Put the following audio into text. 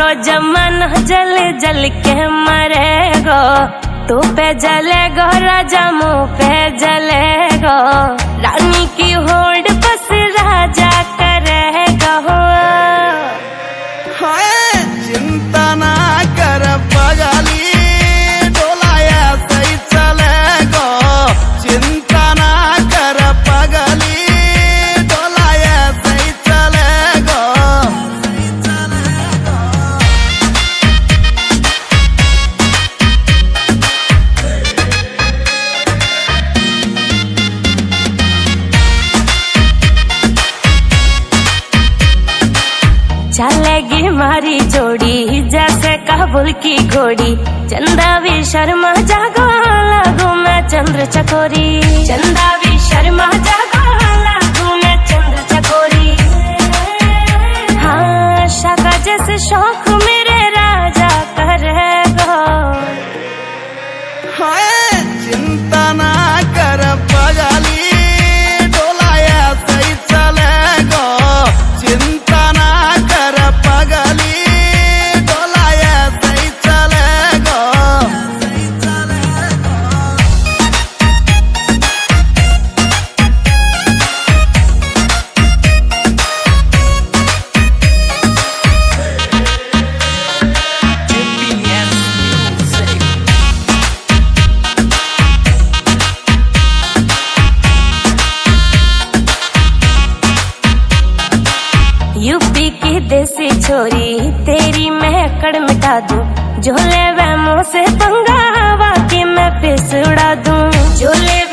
सारो जमाना जल जल के मरेगो, तू पे जलेगो राजा मुँह पे जलेगो, रानी की होड़ बस राजा करेगा। चिंता ना कर पगली, डोलाया सही चलेगो, चिंता ना कर पगली, डोलाया सही चलेगो। चलेगी मारी जोड़ी जैसे काबुल की घोड़ी, चंदा भी शर्मा जागो लागू मैं चंद्र चकोरी, चंदा भी शर्मा जागो लागू मैं चंद्र चकोरी। हाँ शाका जैसे शौक मेरे राजा करेगो। चिंता ना कर पगली, डोलाया सही चलेगो, चिंता ना कर पगली, डोलाया सही चलेगो। यूपी की देसी छोरी तेरी मैं अकड़ मिटा दूं, जो ले वह मुँह से पंगा वाकई मैं फिस उड़ा दूं, जो ले